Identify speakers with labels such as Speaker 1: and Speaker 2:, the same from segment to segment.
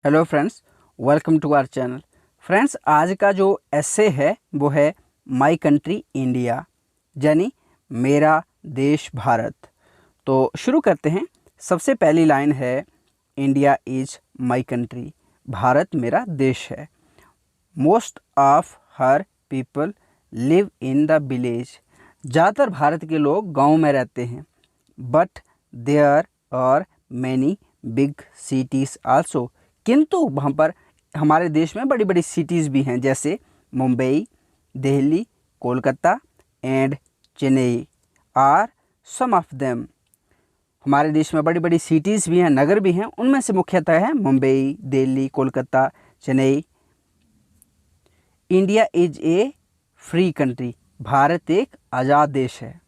Speaker 1: Hello friends, welcome to our channel. Friends, आज का जो एस्से है वो है माय कंट्री इंडिया, यानी मेरा देश भारत। तो शुरू करते हैं। सबसे पहली लाइन है India is my country, Bharat मेरा देश है। Most of her people live in the village, ज़्यादातर भारत के लोग गांव में रहते हैं। But there are many big cities also, किंतु वहाँ पर हमारे देश में बड़ी बड़ी सिटीज़ भी हैं, जैसे Mumbai, Delhi, Kolkata and Chennai are some of them. हमारे देश में बड़ी बड़ी सिटीज़ भी हैं, नगर भी हैं, उनमें से मुख्यतः है Mumbai, Delhi, Kolkata, Chennai. India is A free country, Bharat एक आज़ाद देश है।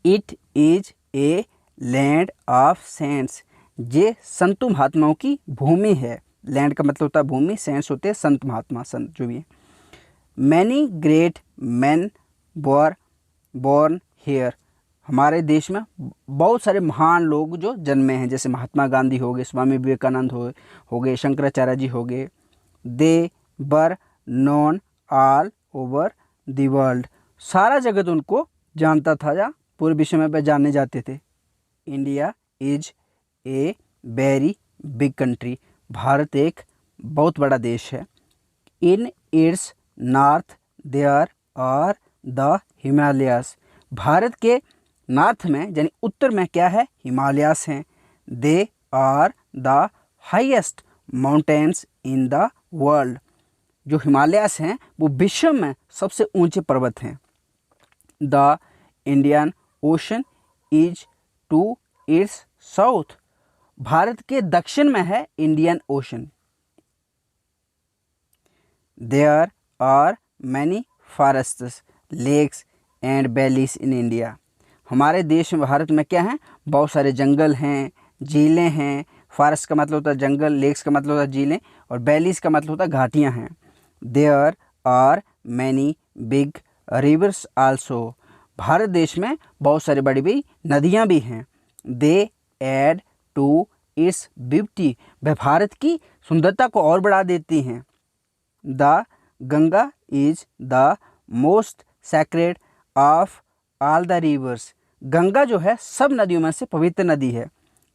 Speaker 1: It is a land of cents, ये संत महात्माओं की भूमि है। लैंड का मतलब होता है भूमि, सेंट्स होते हैं संत महात्मा, संत जो भी है। Many great man were born hair, हमारे देश में बहुत सारे महान लोग जो जन्मे हैं, जैसे महात्मा गांधी हो गए, स्वामी विवेकानंद हो गए, शंकराचार्य जी हो गए। They were known all over the world, सारा जगत उनको जानता था या पूरे विश्व में जाने जाते थे। India is a very big country, Bharat एक बहुत बड़ा देश है। In its north there are the Himalayas, Bharat के नॉर्थ में यानी उत्तर में क्या है, हिमालयास हैं। They are the highest mountains in the world, जो हिमालयास हैं वो विश्व में सबसे ऊंचे पर्वत हैं। The Indian ocean is to its south, Bharat के दक्षिण में है Indian ocean. There are many forests, lakes and valleys in India, हमारे देश में भारत में क्या है, बहुत सारे जंगल हैं, झीलें हैं। फॉरेस्ट का मतलब होता है जंगल, लेक्स का मतलब होता है झीलें, और वैलीज का मतलब होता है घाटियाँ हैं। There are many big rivers also, Bharat देश में बहुत सारी बड़ी बड़ी नदियाँ भी हैं। They add to its beauty, वह भारत की सुंदरता को और बढ़ा देती हैं। The Ganga is the most sacred of all the rivers, Ganga जो है सब नदियों में से पवित्र नदी है।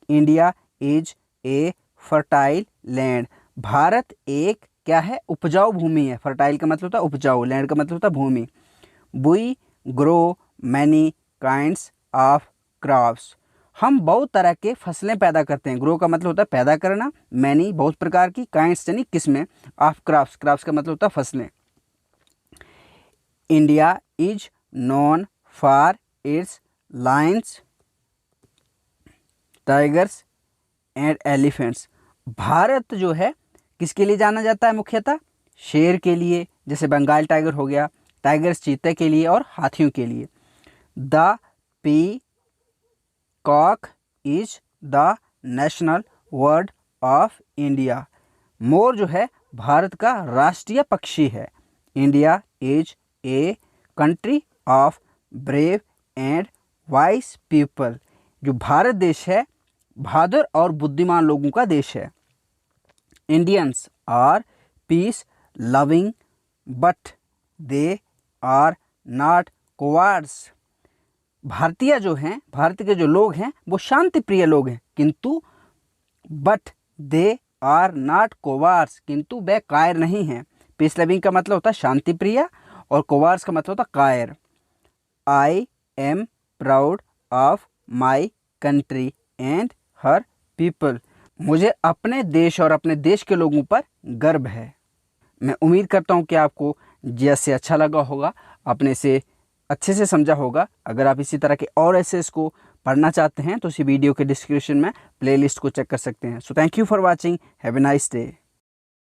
Speaker 1: India is a fertile land, Bharat एक क्या है, उपजाऊ भूमि है। फर्टाइल का मतलब होता है उपजाऊ, लैंड का मतलब होता है भूमि। We grow many kinds of crops, हम बहुत तरह के फसलें पैदा करते हैं। ग्रो का मतलब होता है पैदा करना, मैनी बहुत प्रकार की, काइंड्स यानी किस्में, ऑफ क्रॉप्स, क्रॉप्स का मतलब होता है फसलें। India is known for its Lions, tigers and elephants, Bharat जो है किसके लिए जाना जाता है, मुख्यतः शेर के लिए, जैसे बंगाल टाइगर हो गया, टाइगर्स चीते के लिए और हाथियों के लिए। The peacock is the national bird of India, मोर जो है भारत का राष्ट्रीय पक्षी है। India is a country of brave and wise people, जो भारत देश है बहादुर और बुद्धिमान लोगों का देश है। Indians are peace loving but they are not cowards, भारतीय जो हैं, भारत के जो लोग हैं वो शांति प्रिय लोग हैं, किंतु बट दे आर नॉट कोवार्ड्स, किंतु वे कायर नहीं हैं। पीस लविंग का मतलब होता है शांति प्रिय और कोवार्ड्स का मतलब होता है कायर। I am proud of my country and her people, मुझे अपने देश और अपने देश के लोगों पर गर्व है। मैं उम्मीद करता हूँ कि आपको जैसे अच्छा लगा होगा, अपने से अच्छे से समझा होगा। अगर आप इसी तरह के और एसेस को पढ़ना चाहते हैं तो इसी वीडियो के डिस्क्रिप्शन में प्लेलिस्ट को चेक कर सकते हैं। So thank you for watching, have a nice day.